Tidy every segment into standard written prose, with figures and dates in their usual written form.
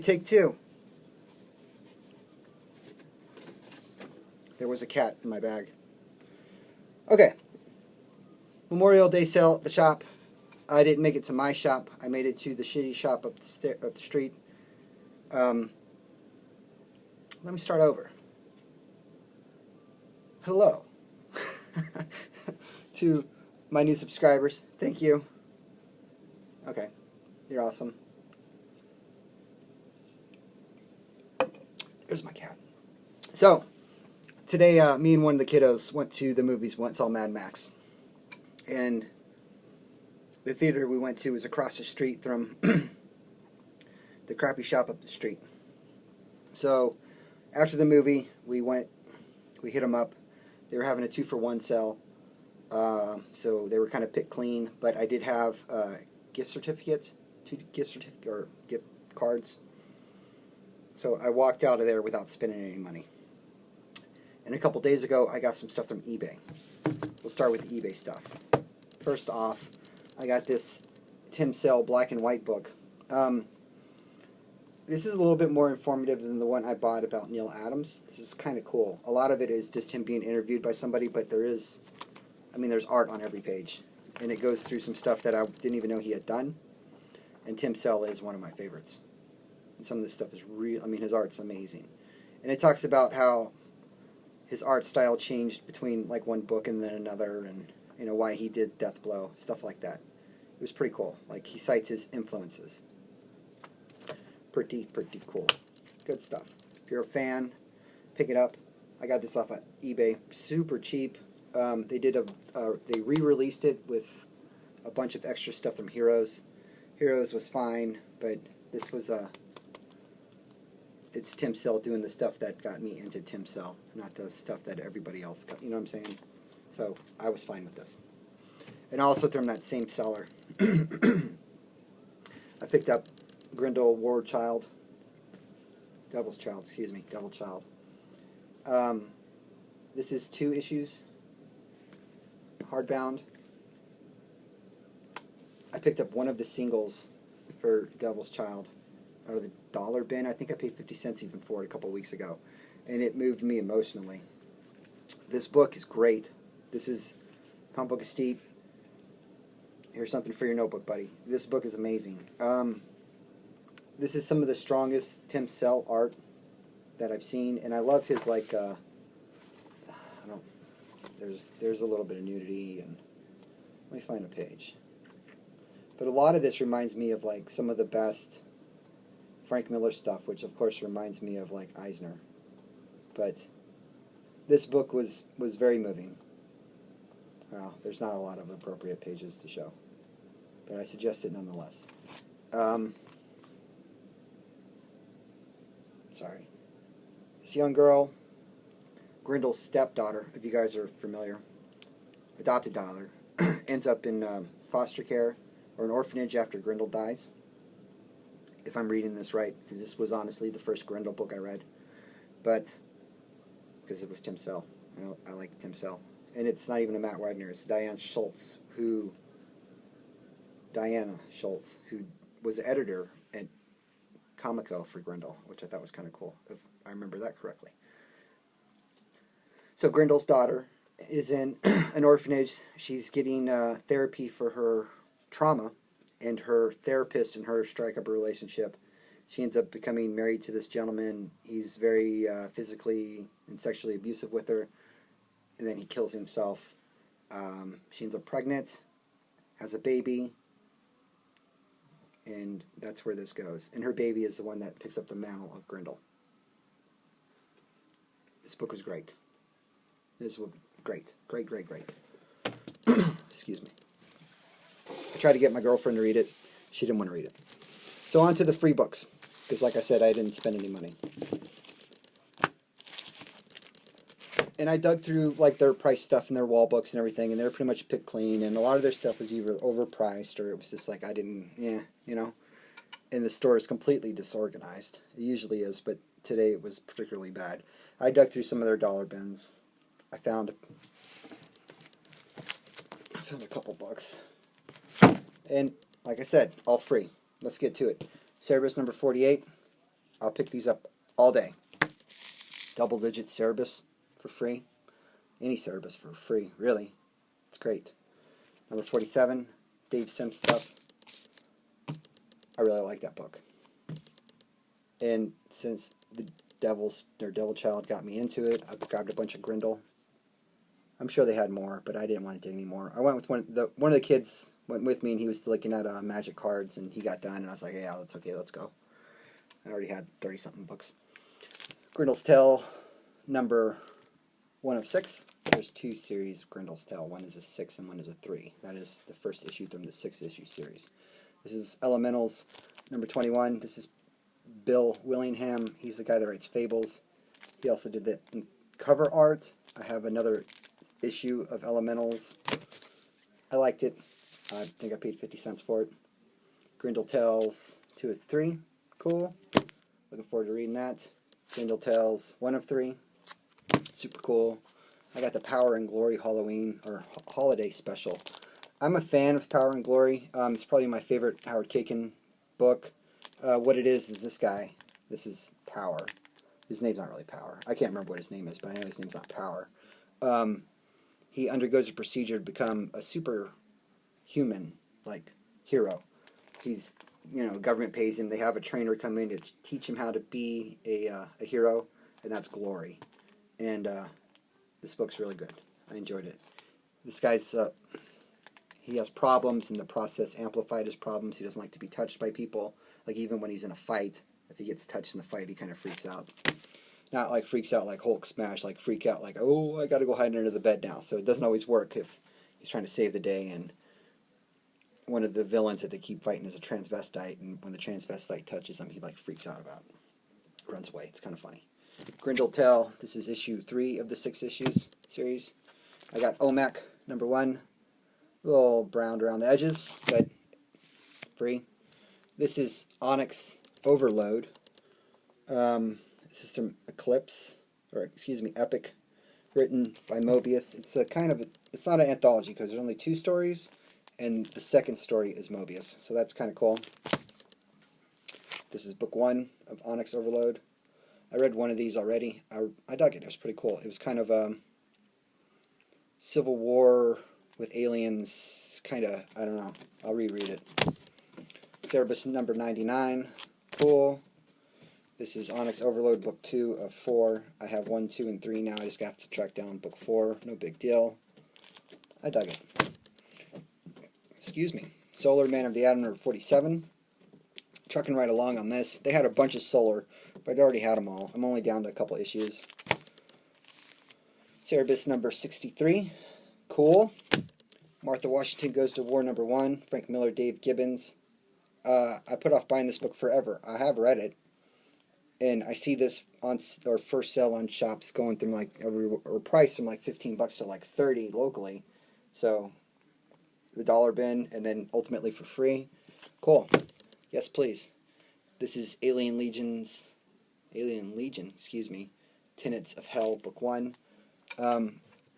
Take two. There was a cat in my bag. Okay. Memorial Day sale at the shop. I didn't make it to my shop. I made it to the shitty shop up the street. Let me start over. Hello. To my new subscribers. Thank you. Okay. You're awesome. There's my cat. So, today me and one of the kiddos went to the movies, saw Mad Max. And the theater we went to was across the street from the crappy shop up the street. So, after the movie, we hit them up. They were having a 2-for-1 sale. So they were kind of picked clean, but I did have gift certificates, 2 gift cards. So I walked out of there without spending any money. And a couple days ago, I got some stuff from eBay. We'll start with the eBay stuff. First off, I got this Tim Sale black and white book. This is a little bit more informative than the one I bought about Neal Adams. This is kind of cool. A lot of it is just him being interviewed by somebody, but there's art on every page. And it goes through some stuff that I didn't even know he had done. And Tim Sale is one of my favorites. And some of this stuff is real. His art's amazing. And it talks about how his art style changed between like one book and then another, and why he did Death Blow, stuff like that. It was pretty cool. Like, he cites his influences. Pretty cool. Good stuff. If you're a fan, pick it up. I got this off of eBay, super cheap. They re-released it with a bunch of extra stuff from Heroes. Heroes was fine, but this was it's Tim Sale doing the stuff that got me into Tim Sale, not the stuff that everybody else got. You know what I'm saying? So I was fine with this. And also from that same seller, I picked up Grendel Devil Child. This is 2 issues, hardbound. I picked up one of the singles for Devil's Child out of the dollar bin. I think I paid 50 cents even for it a couple weeks ago, and it moved me emotionally. This book is great. This is Comic Book Estate. Here's something for your notebook, buddy. This book is amazing. This is some of the strongest Tim Sale art that I've seen, and I love his there's a little bit of nudity, and let me find a page. But a lot of this reminds me of like some of the best Frank Miller stuff, which of course reminds me of like Eisner. But this book was very moving. Well, there's not a lot of appropriate pages to show, but I suggest it nonetheless. Sorry. This young girl, Grendel's stepdaughter, if you guys are familiar, adopted daughter, ends up in foster care or an orphanage after Grendel dies. If I'm reading this right, because this was honestly the first Grendel book I read, but because it was Tim Sale. I like Tim Sale. And it's not even a Matt Wagner, it's Diana Schultz, who was the editor at Comico for Grendel, which I thought was kind of cool, if I remember that correctly. So Grendel's daughter is in an orphanage. She's getting therapy for her trauma, and her therapist and her strike up a relationship. She ends up becoming married to this gentleman. He's very physically and sexually abusive with her, and then he kills himself. She ends up pregnant, has a baby, and that's where this goes. And her baby is the one that picks up the mantle of Grendel. This book was great. This was great. Excuse me. I tried to get my girlfriend to read it. She didn't want to read it. So on to the free books, because like I said, I didn't spend any money. And I dug through like their price stuff and their wall books and everything, and they were pretty much picked clean, and a lot of their stuff was either overpriced or it was just like and the store is completely disorganized. It usually is, but today it was particularly bad. I dug through some of their dollar bins. I found a couple books. And like I said, all free. Let's get to it. Cerebus number 48. I'll pick these up all day. Double digit Cerebus for free. Any Cerebus for free, really. It's great. Number 47, Dave Sim stuff. I really like that book. And since the Devil Child got me into it, I grabbed a bunch of Grindel. I'm sure they had more, but I didn't want to dig any more. I went with one of the kids went with me, and he was looking at magic cards, and he got done, and I was like, yeah, that's okay, let's go. I already had 30-something books. Grindel's Tale, number 1 of 6. There's 2 series of Grindel's Tale. One is a 6 and one is a 3. That is the first issue from the 6-issue series. This is Elementals, number 21. This is Bill Willingham. He's the guy that writes Fables. He also did the cover art. I have another issue of Elementals. I liked it. I think I paid 50 cents for it. Grindel Tales 2 of 3. Cool. Looking forward to reading that. Grindel Tales 1 of 3. Super cool. I got the Power and Glory Halloween or holiday special. I'm a fan of Power and Glory. It's probably my favorite Howard Chaykin book. What it is this guy. This is Power. His name's not really Power. I can't remember what his name is, but I know his name's not Power. He undergoes a procedure to become a superhuman, like, hero. He's, government pays him. They have a trainer come in to teach him how to be a hero, and that's Glory. And this book's really good. I enjoyed it. This guy's, he has problems, and the process amplified his problems. He doesn't like to be touched by people. Like, even when he's in a fight, if he gets touched in the fight, he kind of freaks out. Not like freaks out like Hulk smash, like freak out like, oh, I gotta go hide under the bed now. So it doesn't always work if he's trying to save the day, and one of the villains that they keep fighting is a transvestite, and when the transvestite touches him, he like freaks out about it. Runs away. It's kind of funny. Grindel Tale, this is issue 3 of the 6 issues series. I got OMAC number 1. A little browned around the edges, but free. This is Onyx Overload. This is from Epic, written by Mobius. It's a it's not an anthology because there's only 2 stories, and the second story is Mobius, so that's kind of cool. This is book 1 of Onyx Overload. I read one of these already. I dug it. It was pretty cool. It was kind of Civil War with aliens, kind of, I don't know. I'll reread it. Cerebus number 99. Cool. This is Onyx Overload, book 2 of 4. I have 1, 2, and 3 now. I just have to track down book 4. No big deal. I dug it. Excuse me. Solar Man of the Atom number 47. Trucking right along on this. They had a bunch of Solar, but I'd already had them all. I'm only down to a couple issues. Cerebus number 63. Cool. Martha Washington Goes to War number 1. Frank Miller, Dave Gibbons. I put off buying this book forever. I have read it. And I see this on or first sale on shops going from like or price from like $15 to like $30 locally. So the dollar bin, and then ultimately for free. Cool. Yes, please. This is Alien Legion, Tenets of Hell, book 1. I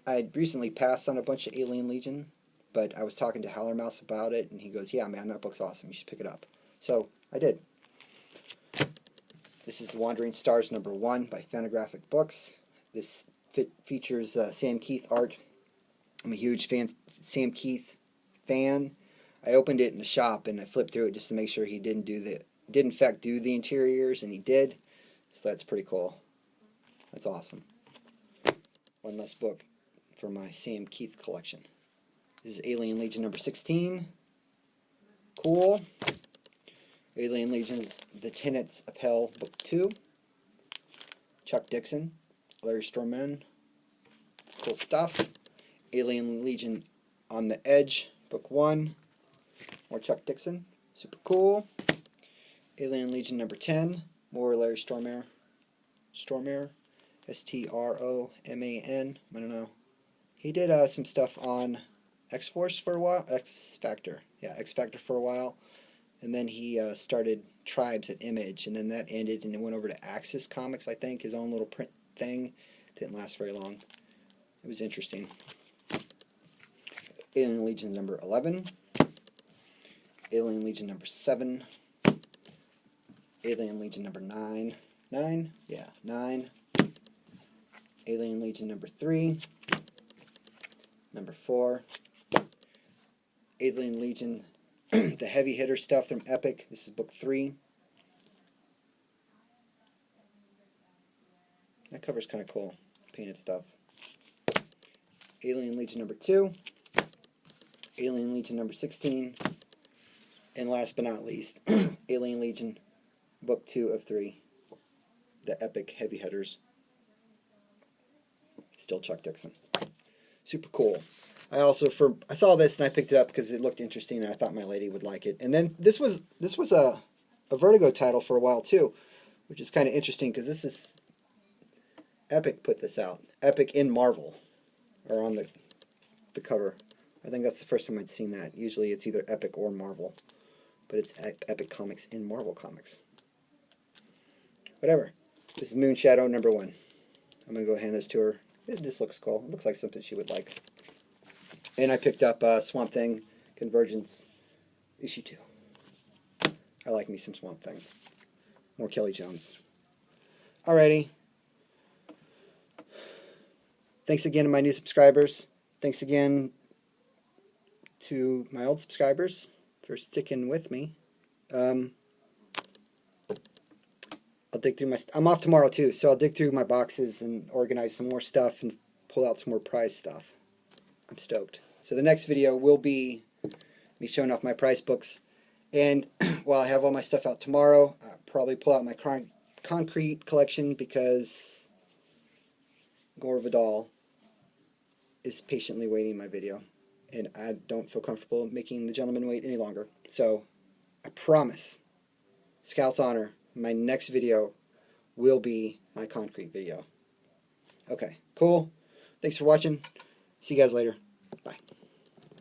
had recently passed on a bunch of Alien Legion, but I was talking to Howler Mouse about it, and he goes, yeah, man, that book's awesome. You should pick it up. So I did. This is The Wandering Stars number 1 by Fantagraphic Books. This features Sam Keith art. I'm a huge Sam Keith fan. I opened it in the shop, and I flipped through it just to make sure he did in fact do the interiors, and he did. So that's pretty cool. That's awesome. One less book for my Sam Keith collection. This is Alien Legion number 16. Cool. Alien Legion is The Tenets of Hell, book 2. Chuck Dixon, Larry Storman. Cool stuff. Alien Legion on the Edge, book 1. More Chuck Dixon. Super cool. Alien Legion number 10. More Larry Stormare. S-T-R-O-M-A-N. I don't know. He did some stuff on X-Force for a while. X-Factor. Yeah, X-Factor for a while. And then he started Tribes at Image. And then that ended and it went over to Axis Comics, I think. His own little print thing. Didn't last very long. It was interesting. Alien Legion number 11. Alien Legion number 7. Alien Legion number 9. 9? Yeah, 9. Alien Legion number 3. Number 4. Alien Legion, the heavy hitter stuff from Epic. This is book 3. That cover's kind of cool. Painted stuff. Alien Legion number 2. Alien Legion number 16. And last but not least, Alien Legion book 2 of 3. The Epic heavy hitters. Still Chuck Dixon. Super cool. I saw this and I picked it up because it looked interesting and I thought my lady would like it. And then this was a Vertigo title for a while too, which is kind of interesting because this is Epic put this out. Epic in Marvel, or on the cover. I think that's the first time I'd seen that. Usually it's either Epic or Marvel, but it's Epic Comics in Marvel Comics. Whatever. This is Moonshadow number 1. I'm gonna go hand this to her. This looks cool. It looks like something she would like. And I picked up Swamp Thing Convergence issue 2. I like me some Swamp Thing. More Kelly Jones. Alrighty. Thanks again to my new subscribers. Thanks again to my old subscribers for sticking with me. I'll dig through I'm off tomorrow too, so I'll dig through my boxes and organize some more stuff and pull out some more prize stuff. I'm stoked. So the next video will be me showing off my prize books. And while I have all my stuff out tomorrow, I'll probably pull out my concrete collection because Gore Vidal is patiently waiting my video. And I don't feel comfortable making the gentleman wait any longer. So I promise, Scout's Honor, my next video will be my concrete video. Okay, cool. Thanks for watching. See you guys later. Bye.